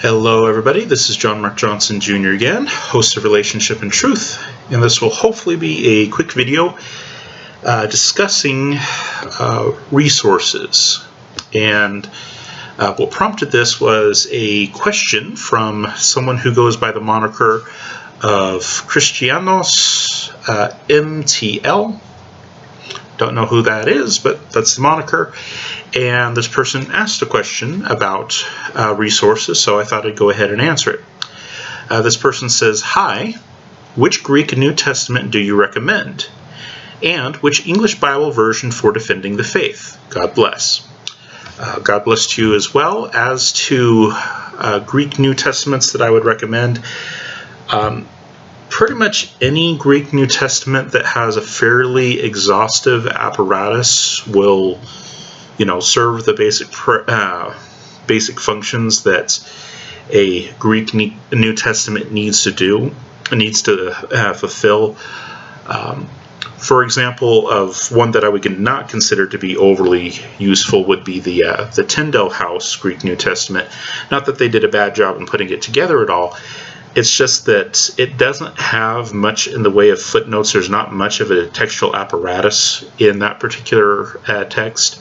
Hello everybody, this is John Mark Johnson Jr. again, host of Relationship and Truth, and this will hopefully be a quick video discussing resources. And what prompted this was a question from someone who goes by the moniker of Christianos MTL. Don't know who that is, but that's the moniker. And this person asked a question about resources, so I thought I'd go ahead and answer it. This person says, "Hi, which Greek New Testament do you recommend? And which English Bible version for defending the faith? God bless." God bless to you as well. As to Greek New Testaments that I would recommend, pretty much any Greek New Testament that has a fairly exhaustive apparatus will, serve the basic functions that a Greek New Testament needs to fulfill. For example, of one that I would not consider to be overly useful would be the Tyndale House Greek New Testament. Not that they did a bad job in putting it together at all. It's just that it doesn't have much in the way of footnotes. There's not much of a textual apparatus in that particular text.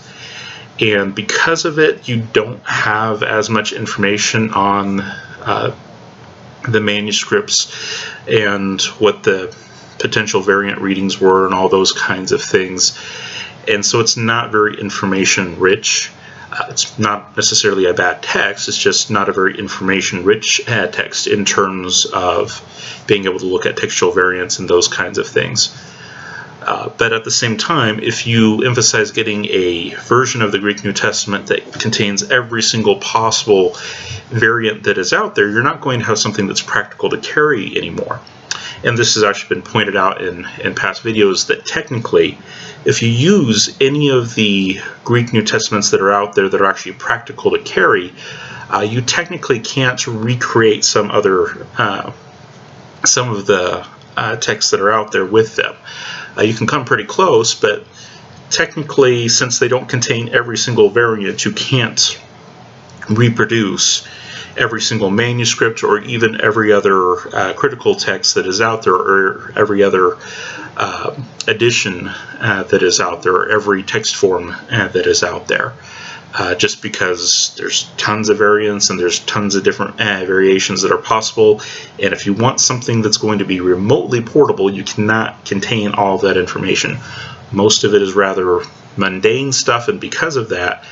And because of it, you don't have as much information on the manuscripts and what the potential variant readings were and all those kinds of things. And so it's not very information rich. It's not necessarily a bad text, it's just not a very information-rich text in terms of being able to look at textual variants and those kinds of things. But at the same time, if you emphasize getting a version of the Greek New Testament that contains every single possible variant that is out there, you're not going to have something that's practical to carry anymore. And this has actually been pointed out in past videos that technically, if you use any of the Greek New Testaments that are out there that are actually practical to carry, you technically can't recreate some of the texts that are out there with them. You can come pretty close, but technically, since they don't contain every single variant, you can't reproduce every single manuscript or even every other critical text that is out there, or every other edition that is out there, or every text form that is out there. Just because there's tons of variants and there's tons of different variations that are possible, and if you want something that's going to be remotely portable, you cannot contain all of that information. Most of it is rather mundane stuff, and because of that,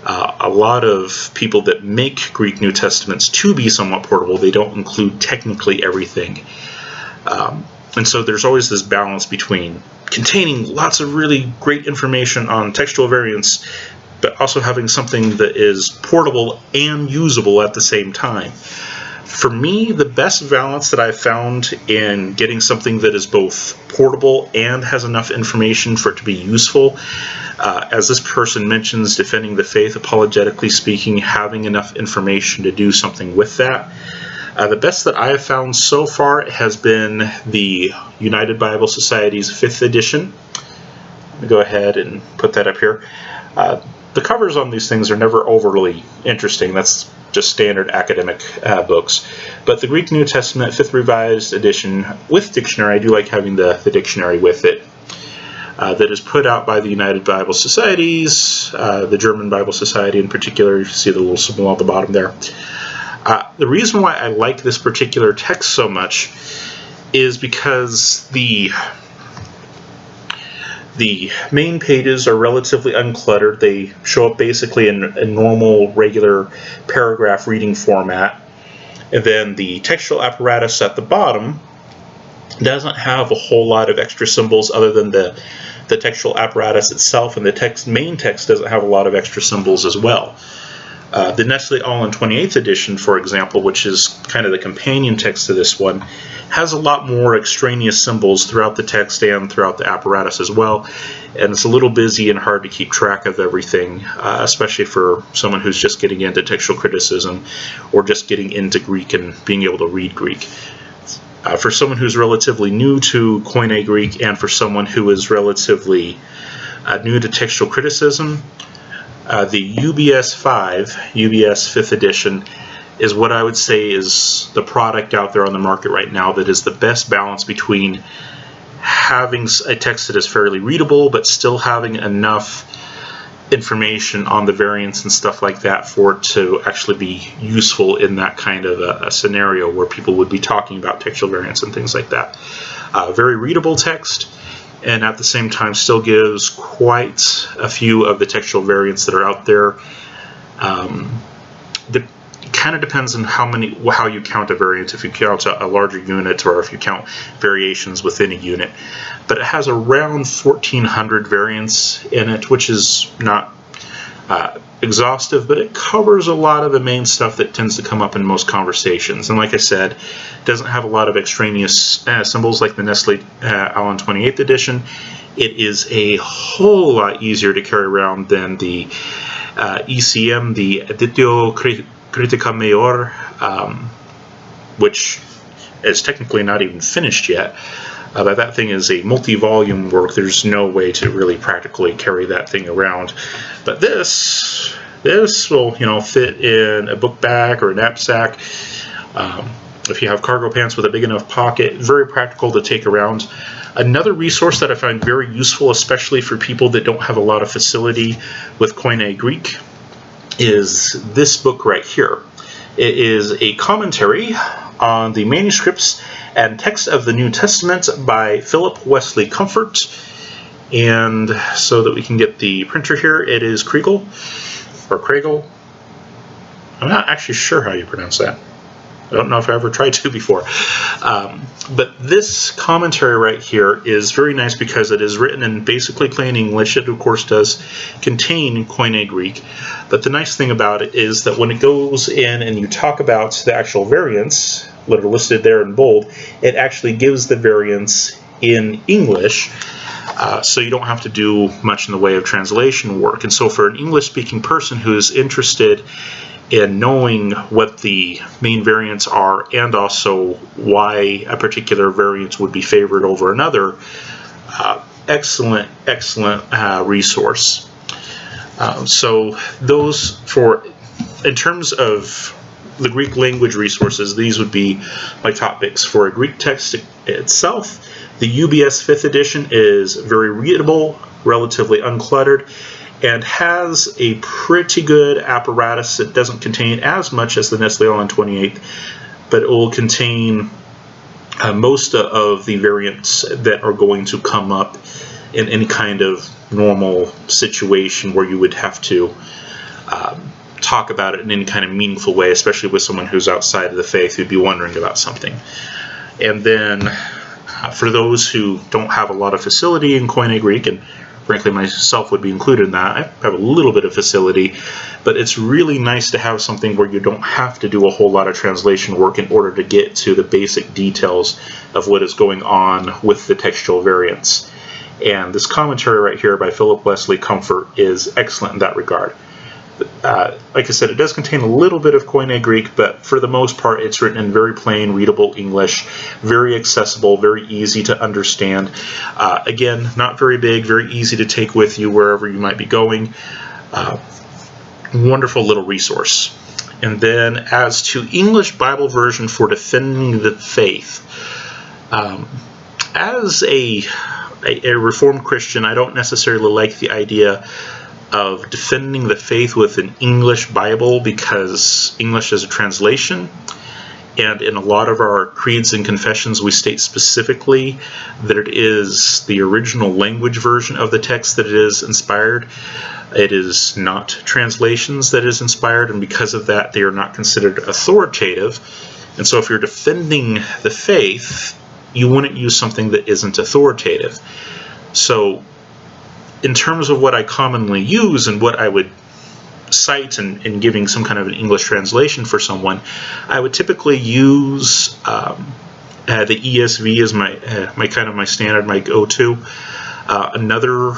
a lot of people that make Greek New Testaments to be somewhat portable, they don't include technically everything. And so there's always this balance between containing lots of really great information on textual variants, but also having something that is portable and usable at the same time. For me, the best balance that I've found in getting something that is both portable and has enough information for it to be useful, as this person mentions, defending the faith, apologetically speaking, having enough information to do something with that. The best that I have found so far has been the United Bible Society's 5th edition. Let me go ahead and put that up here. The covers on these things are never overly interesting. That's just standard academic books. But the Greek New Testament 5th Revised Edition with dictionary, I do like having the dictionary with it, that is put out by the United Bible Societies, the German Bible Society in particular. You can see the little symbol on the bottom there. The reason why I like this particular text so much is because the main pages are relatively uncluttered. They show up basically in a normal, regular paragraph reading format. And then the textual apparatus at the bottom doesn't have a whole lot of extra symbols other than the textual apparatus itself, and the main text doesn't have a lot of extra symbols as well. The Nestle Aland 28th edition, for example, which is kind of the companion text to this one, has a lot more extraneous symbols throughout the text and throughout the apparatus as well, and it's a little busy and hard to keep track of everything, especially for someone who's just getting into textual criticism or just getting into Greek and being able to read Greek. For someone who's relatively new to Koine Greek, and for someone who is relatively new to textual criticism, the UBS 5th edition is what I would say is the product out there on the market right now that is the best balance between having a text that is fairly readable but still having enough information on the variants and stuff like that for it to actually be useful in that kind of a scenario where people would be talking about textual variants and things like that. Very readable text, and at the same time still gives quite a few of the textual variants that are out there. It kind of depends on how you count a variant, if you count a larger unit or if you count variations within a unit. But it has around 1,400 variants in it, which is not exhaustive, but it covers a lot of the main stuff that tends to come up in most conversations. And like I said, it doesn't have a lot of extraneous symbols like the Nestle Aland 28th edition. It is a whole lot easier to carry around than the ECM, the Editio Critica Major, which is technically not even finished yet. But that thing is a multi-volume work. There's no way to really practically carry that thing around. But this will, fit in a book bag or a knapsack. If you have cargo pants with a big enough pocket, very practical to take around. Another resource that I find very useful, especially for people that don't have a lot of facility with Koine Greek, is this book right here. It is a commentary on the manuscripts and text of the New Testament by Philip Wesley Comfort. And so that we can get the printer here, it is Kregel, or Kregel. I'm not actually sure how you pronounce that. I don't know if I ever tried to before. But this commentary right here is very nice because it is written in basically plain English. It, of course, does contain Koine Greek. But the nice thing about it is that when it goes in and you talk about the actual variants that are listed there in bold, it actually gives the variants in English. So you don't have to do much in the way of translation work. And so for an English-speaking person who is interested in knowing what the main variants are and also why a particular variant would be favored over another, excellent resource. So those in terms of the Greek language resources, these would be my top picks. For a Greek text itself, the UBS 5th edition is very readable, relatively uncluttered, and has a pretty good apparatus. It doesn't contain as much as the Nestle Aland 28th, but it will contain most of the variants that are going to come up in any kind of normal situation where you would have to talk about it in any kind of meaningful way, especially with someone who's outside of the faith who'd be wondering about something. And then for those who don't have a lot of facility in Koine Greek, and frankly myself would be included in that, I have a little bit of facility, but it's really nice to have something where you don't have to do a whole lot of translation work in order to get to the basic details of what is going on with the textual variants. And this commentary right here by Philip Wesley Comfort is excellent in that regard. Like I said, it does contain a little bit of Koine Greek, but for the most part it's written in very plain, readable English, very accessible, very easy to understand. Again, not very big, very easy to take with you wherever you might be going. Wonderful little resource. And then as to English Bible version for defending the faith, as a Reformed Christian, I don't necessarily like the idea of defending the faith with an English Bible because English is a translation, and in a lot of our creeds and confessions we state specifically that it is the original language version of the text that it is inspired. It is not translations that is inspired, and because of that they are not considered authoritative. And so if you're defending the faith, you wouldn't use something that isn't authoritative. So in terms of what I commonly use and what I would cite in giving some kind of an English translation for someone, I would typically use the ESV as my standard, my go-to. Another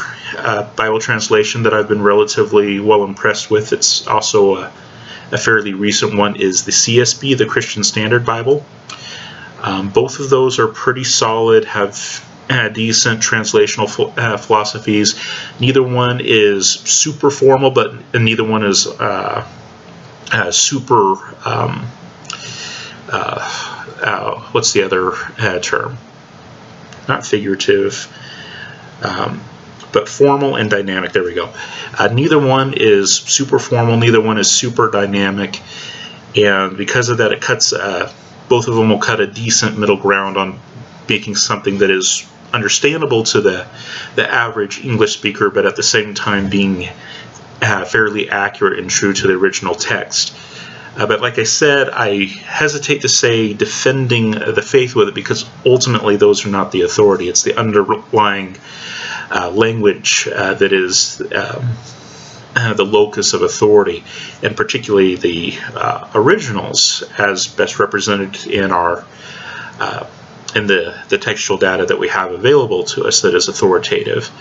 Bible translation that I've been relatively well impressed with, it's also a fairly recent one, is the CSB, the Christian Standard Bible. Both of those are pretty solid, have decent translational philosophies. Neither one is super formal, but neither one is super, what's the other term? Not figurative, but formal and dynamic. There we go. Neither one is super formal, neither one is super dynamic, and because of that, it cuts, both of them will cut a decent middle ground on making something that is understandable to the average English speaker, but at the same time being fairly accurate and true to the original text. But like I said, I hesitate to say defending the faith with it, because ultimately those are not the authority. It's the underlying language that is the locus of authority, and particularly the originals as best represented in our in the textual data that we have available to us that is authoritative.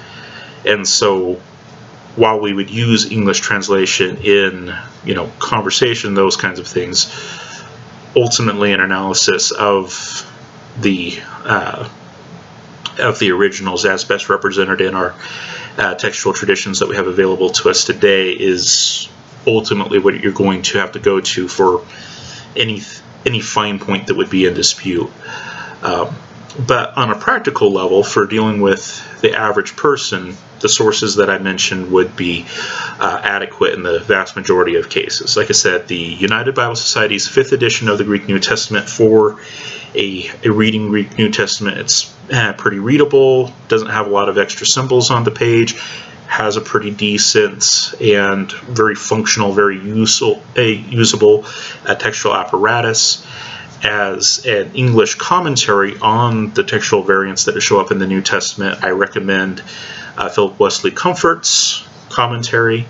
And so while we would use English translation in, conversation, those kinds of things, ultimately an analysis of the originals as best represented in our textual traditions that we have available to us today is ultimately what you're going to have to go to for any fine point that would be in dispute. But on a practical level, for dealing with the average person, the sources that I mentioned would be adequate in the vast majority of cases. Like I said, the United Bible Society's 5th edition of the Greek New Testament, for a reading Greek New Testament, it's pretty readable, doesn't have a lot of extra symbols on the page, has a pretty decent and very functional, very usable textual apparatus. As an English commentary on the textual variants that show up in the New Testament, I recommend Philip Wesley Comfort's commentary.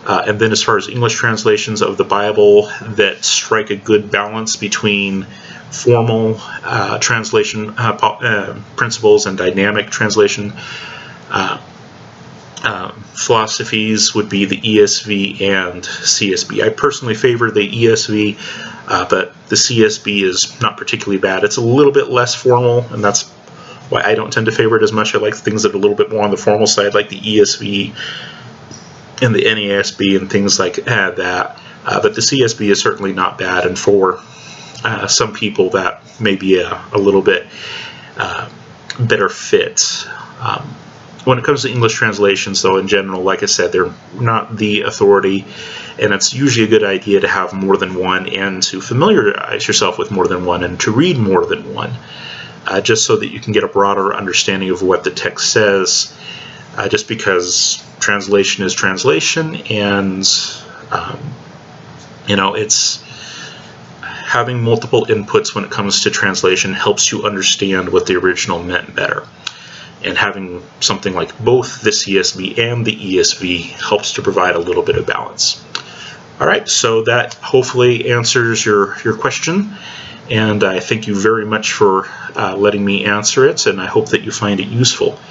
And then as far as English translations of the Bible that strike a good balance between formal translation principles and dynamic translation philosophies, would be the ESV and CSB. I personally favor the ESV, but the CSB is not particularly bad. It's a little bit less formal, and that's why I don't tend to favor it as much. I like things that are a little bit more on the formal side, like the ESV and the NASB and things like that. But the CSB is certainly not bad, and for some people that may be a little bit better fit. When it comes to English translations, though, in general, like I said, they're not the authority, and it's usually a good idea to have more than one and to familiarize yourself with more than one and to read more than one, just so that you can get a broader understanding of what the text says, just because translation is translation, and it's having multiple inputs when it comes to translation helps you understand what the original meant better. And having something like both the CSB and the ESV helps to provide a little bit of balance. All right, so that hopefully answers your question, and I thank you very much for letting me answer it, and I hope that you find it useful.